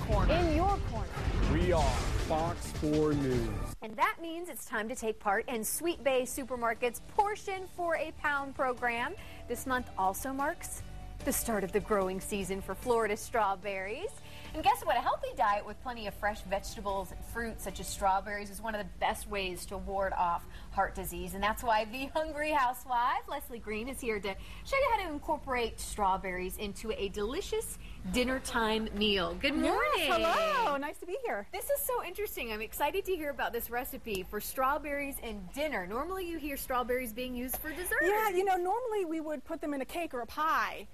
corner. In your corner. We are Fox 4 News. And that means it's time to take part in Sweet Bay Supermarket's Portion for a Pound program. This month also marks the start of the growing season for Florida strawberries. And guess what? A healthy diet with plenty of fresh vegetables and fruits such as strawberries is one of the best ways to ward off heart disease. And that's why the HUngry Housewife, Leslie Green, is here to show you how to incorporate strawberries into a delicious dinner time meal. Good morning. Yes, hello. Nice to be here. This is so interesting. I'm excited to hear about this recipe for strawberries in dinner. Normally you hear strawberries being used for dessert. Yeah, you know, normally we would put them in a cake or a pie,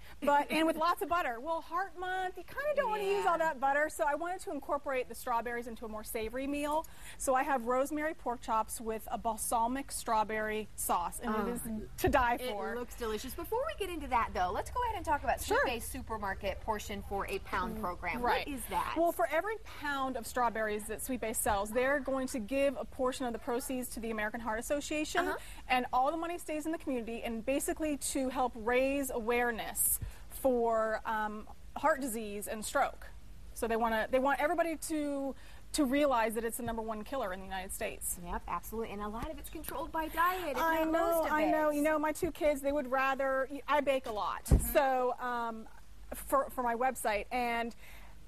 and with lots of butter. Well, Heart Month, you kind of don't want to use all that butter, so I wanted to incorporate the strawberries into a more savory meal. So I have rosemary pork chops with a balsamic strawberry sauce, and it is to die for. It looks delicious. Before we get into that, though, let's go ahead and talk about Sweet Bay Supermarket Portion for a Pound program. Right. What is that? Well, for every pound of strawberries that Sweet Bay sells, they're going to give a portion of the proceeds to the American Heart Association, and all the money stays in the community, and basically to help raise awareness for heart disease and stroke. So they want everybody to realize that it's the #1 killer in the United States. Yep, absolutely. And a lot of it's controlled by diet. I know. You know, my two kids, they would rather, I bake a lot, so for my website, and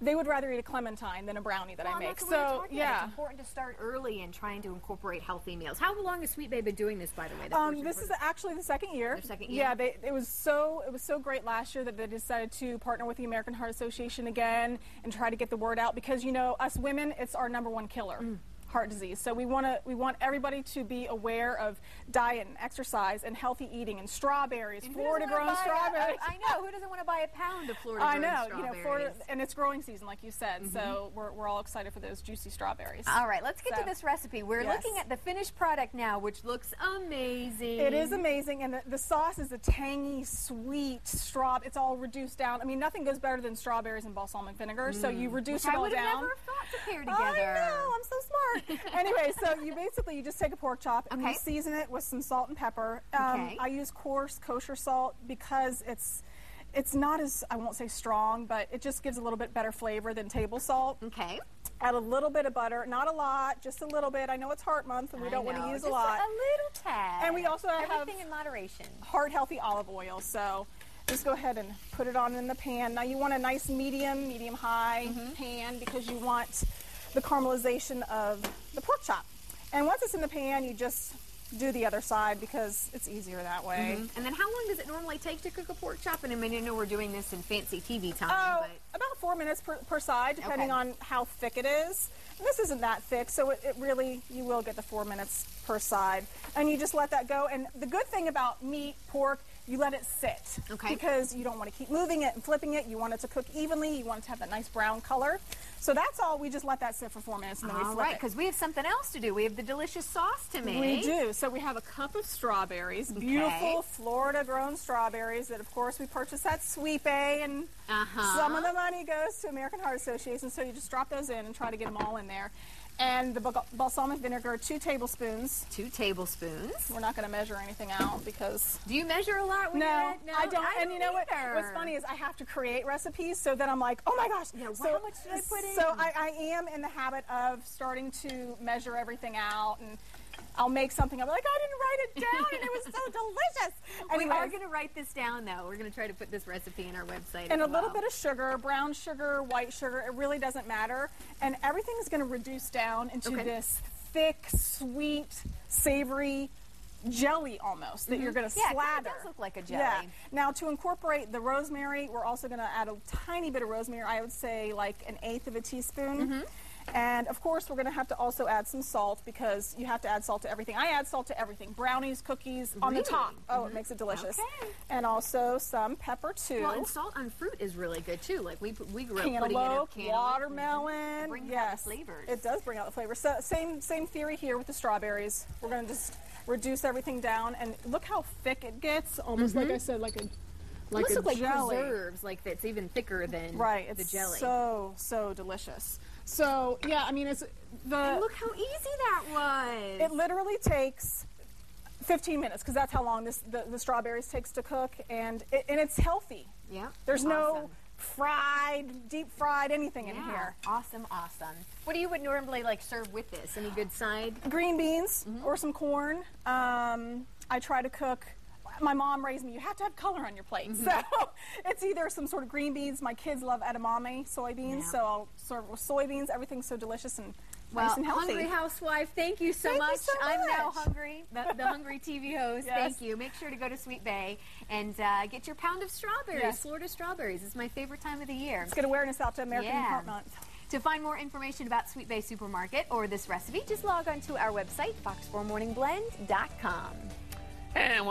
they would rather eat a clementine than a brownie that I make. So it's important to start early in trying to incorporate healthy meals. How long has Sweet Bay been doing this, by the way? This is actually the second year. Their second year. Yeah, it was so great last year that they decided to partner with the American Heart Association again and try to get the word out, because you know, us women, it's our #1 killer. Heart disease. So we want everybody to be aware of diet and exercise and healthy eating and strawberries, Florida grown strawberries. I know, who doesn't want to buy a pound of Florida grown strawberries? I know, Florida, and it's growing season, like you said. So we're all excited for those juicy strawberries. All right, let's get to this recipe. We're looking at the finished product now, which looks amazing. It is amazing, and the sauce is a tangy, sweet It's all reduced down. I mean, nothing goes better than strawberries and balsamic vinegar. So you reduce it all down. I would have never thought to pair together. I know, I'm so smart. Anyway, so you just take a pork chop and you season it with some salt and pepper. I use coarse kosher salt because it's not as, I won't say strong, but it just gives a little bit better flavor than table salt. Okay. Add a little bit of butter, not a lot, just a little bit. I know it's Heart Month and we don't want to use a lot. A little tad. And we also have everything in moderation. Heart Healthy olive oil. So just go ahead and put it on in the pan. Now you want a nice medium-high pan, because you want the caramelization of the pork chop. And once it's in the pan, you just do the other side because it's easier that way. And then how long does it normally take to cook a pork chop? And I mean, I know we're doing this in fancy TV time. Oh, about 4 minutes per side, depending on how thick it is. And this isn't that thick, so it really, you will get the 4 minutes per side. And you just let that go. And the good thing about meat, pork, you let it sit. Because you don't want to keep moving it and flipping it. You want it to cook evenly. You want it to have that nice brown color. So that's all. We just let that sit for 4 minutes and then we flip it. All right, because we have something else to do. We have the delicious sauce to make. We do. So we have a cup of strawberries, beautiful Florida grown strawberries that, of course, we purchased at Sweet Bay, and some of the money goes to American Heart Association. So you just drop those in and try to get them all in there. And the balsamic vinegar, 2 tablespoons. 2 tablespoons. We're not going to measure anything out because... Do you measure a lot? No, I don't. And you know what's funny is I have to create recipes, so then I'm like, oh my gosh. Yeah, how much did I put in? So I am in the habit of starting to measure everything out, and I'll make something. I'm like, I didn't write it down, and it was so delicious. We are going to write this down, though. We're going to try to put this recipe in our website. And a little bit of sugar, brown sugar, white sugar. It really doesn't matter. And everything is going to reduce down into this thick, sweet, savory jelly almost that you're going to slather. It does look like a jelly. Yeah. Now, to incorporate the rosemary, we're also going to add a tiny bit of rosemary. I would say like 1/8 of a teaspoon. And of course, we're going to have to also add some salt, because you have to add salt to everything. I add salt to everything. Brownies, cookies, on the top. Oh, it makes it delicious. And also some pepper too. Well, and salt on fruit is really good too. Like we grew up cantaloupe, putting in watermelon. It brings out the flavors. It does bring out the flavors. So same theory here with the strawberries. We're going to just reduce everything down, and look how thick it gets. Almost like I said, like a like jelly. Preserves, like that's even thicker than it's the jelly. So delicious. So yeah, I mean, and look how easy that was. It literally takes 15 minutes, because that's how long the strawberries takes to cook, and it's healthy. Yeah, there's no fried, deep fried, anything in here. Awesome, awesome. What do you would normally like serve with this? Any good side? Green beans or some corn. I try to cook. My mom raised me, you have to have color on your plate. So it's either some sort of green beans. My kids love edamame soybeans, so I'll serve it with soybeans. Everything's so delicious and nice and healthy. Hungry Housewife, thank you so much. I'm now hungry, the Hungry TV host. Yes. Thank you. Make sure to go to Sweet Bay and get your pound of strawberries. Yes. Florida strawberries is my favorite time of the year. Let's get awareness out to American Heart Month. To find more information about Sweet Bay Supermarket or this recipe, just log on to our website, fox4morningblend.com. And